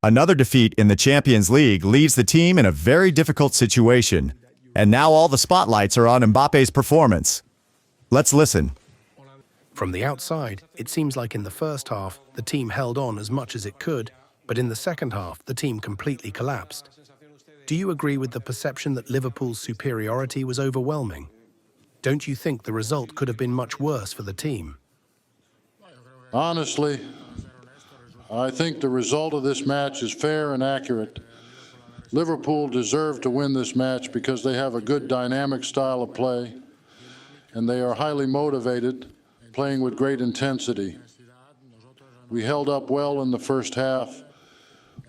Another defeat in the Champions League leaves the team in a very difficult situation, and now all the spotlights are on Mbappe's performance. Let's listen. From the outside, it seems like in the first half, the team held on as much as it could, but in the second half, the team completely collapsed. Do you agree with the perception that Liverpool's superiority was overwhelming? Don't you think the result could have been much worse for the team? Honestly, I think the result of this match is fair and accurate. Liverpool deserved to win this match because they have a good dynamic style of play, and they are highly motivated, playing with great intensity. We held up well in the first half.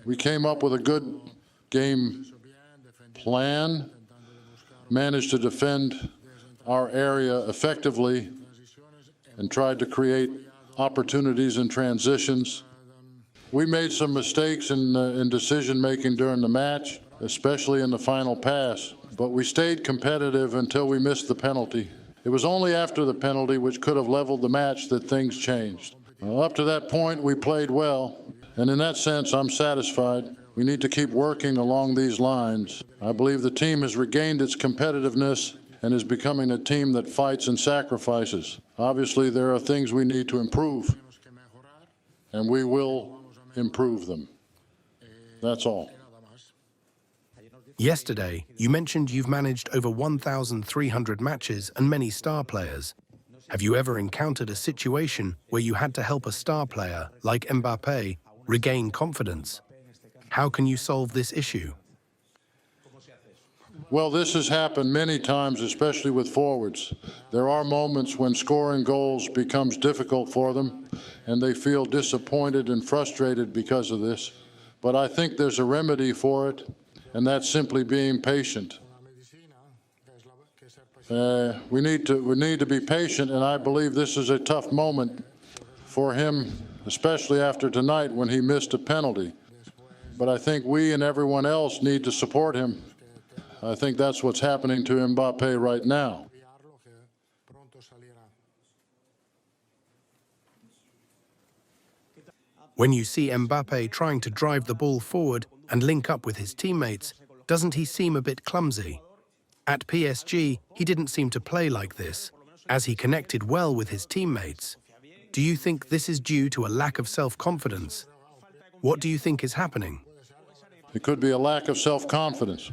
We came up with a good game plan, managed to defend our area effectively, and tried to create opportunities and transitions. We made some mistakes in decision-making during the match, especially in the final pass, but we stayed competitive until we missed the penalty. It was only after the penalty, which could have leveled the match, that things changed. Up to that point, we played well, and in that sense, I'm satisfied. We need to keep working along these lines. I believe the team has regained its competitiveness and is becoming a team that fights and sacrifices. Obviously, there are things we need to improve, and we will improve them. That's all. Yesterday, you mentioned you've managed over 1,300 matches and many star players. Have you ever encountered a situation where you had to help a star player, like Mbappé, regain confidence? How can you solve this issue? Well, this has happened many times, especially with forwards. There are moments when scoring goals becomes difficult for them, and they feel disappointed and frustrated because of this. But I think there's a remedy for it, and that's simply being patient. We need to be patient, and I believe this is a tough moment for him, especially after tonight when he missed a penalty. But I think we and everyone else need to support him. I think that's what's happening to Mbappé right now. When you see Mbappé trying to drive the ball forward and link up with his teammates, doesn't he seem a bit clumsy? At PSG, he didn't seem to play like this, as he connected well with his teammates. Do you think this is due to a lack of self-confidence? What do you think is happening? It could be a lack of self-confidence.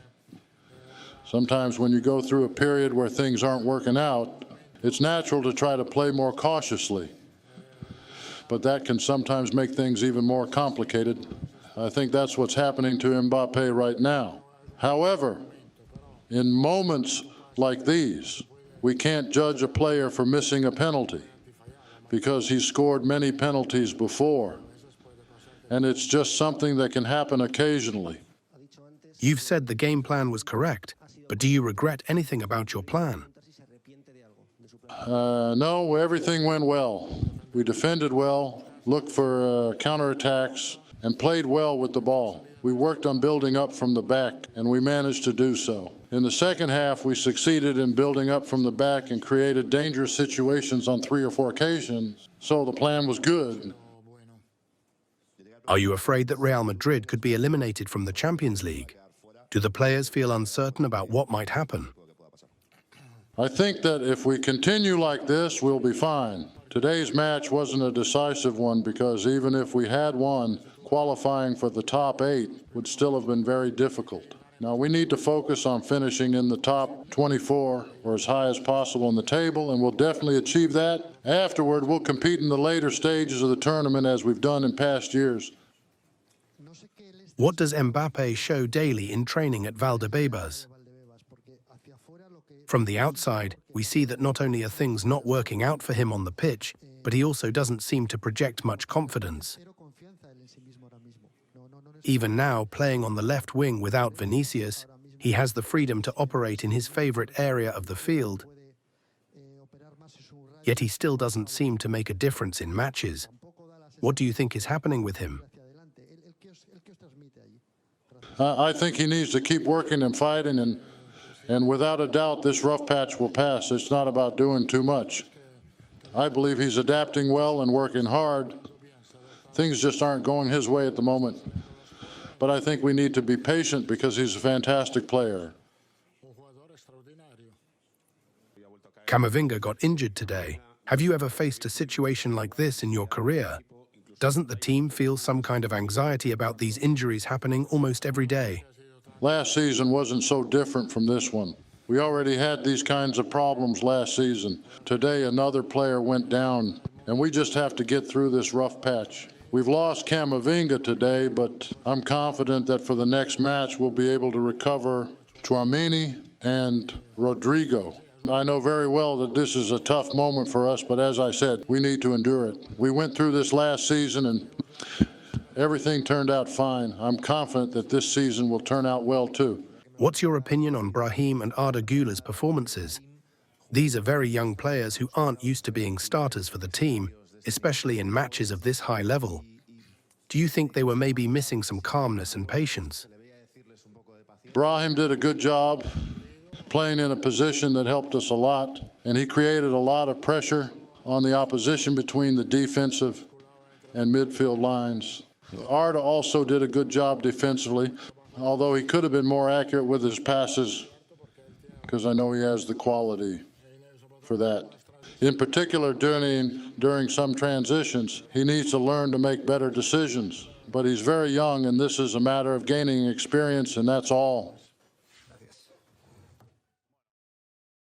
Sometimes when you go through a period where things aren't working out, it's natural to try to play more cautiously. But that can sometimes make things even more complicated. I think that's what's happening to Mbappé right now. However, in moments like these, we can't judge a player for missing a penalty because he's scored many penalties before. And it's just something that can happen occasionally. You've said the game plan was correct, but do you regret anything about your plan? No, everything went well. We defended well, looked for counterattacks, and played well with the ball. We worked on building up from the back, and we managed to do so. In the second half, we succeeded in building up from the back and created dangerous situations on 3 or 4 occasions, so the plan was good. Are you afraid that Real Madrid could be eliminated from the Champions League? Do the players feel uncertain about what might happen? I think that if we continue like this, we'll be fine. Today's match wasn't a decisive one because even if we had won, qualifying for the top 8 would still have been very difficult. Now we need to focus on finishing in the top 24 or as high as possible in the table, and we'll definitely achieve that. Afterward, we'll compete in the later stages of the tournament as we've done in past years. What does Mbappé show daily in training at Valdebebas? From the outside, we see that not only are things not working out for him on the pitch, but he also doesn't seem to project much confidence. Even now, playing on the left wing without Vinicius, he has the freedom to operate in his favorite area of the field. Yet he still doesn't seem to make a difference in matches. What do you think is happening with him? I think he needs to keep working and fighting, and without a doubt, this rough patch will pass. It's not about doing too much. I believe he's adapting well and working hard. Things just aren't going his way at the moment. but I think we need to be patient because he's a fantastic player. Camavinga got injured today. Have you ever faced a situation like this in your career? Doesn't the team feel some kind of anxiety about these injuries happening almost every day? Last season wasn't so different from this one. We already had these kinds of problems last season. Today, another player went down, and we just have to get through this rough patch. We've lost Camavinga today, but I'm confident that for the next match, we'll be able to recover tchouameni and Rodrigo. I know very well that this is a tough moment for us, but as I said, we need to endure it. We went through this last season, and everything turned out fine. I'm confident that this season will turn out well, too. What's your opinion on Brahim and Arda Güler's performances? These are very young players who aren't used to being starters for the team, especially in matches of this high level. Do you think they were maybe missing some calmness and patience? Brahim did a good job playing in a position that helped us a lot, and he created a lot of pressure on the opposition between the defensive and midfield lines. Arda also did a good job defensively, although he could have been more accurate with his passes, because I know he has the quality for that. In particular, during some transitions, he needs to learn to make better decisions. But he's very young, and this is a matter of gaining experience, and that's all.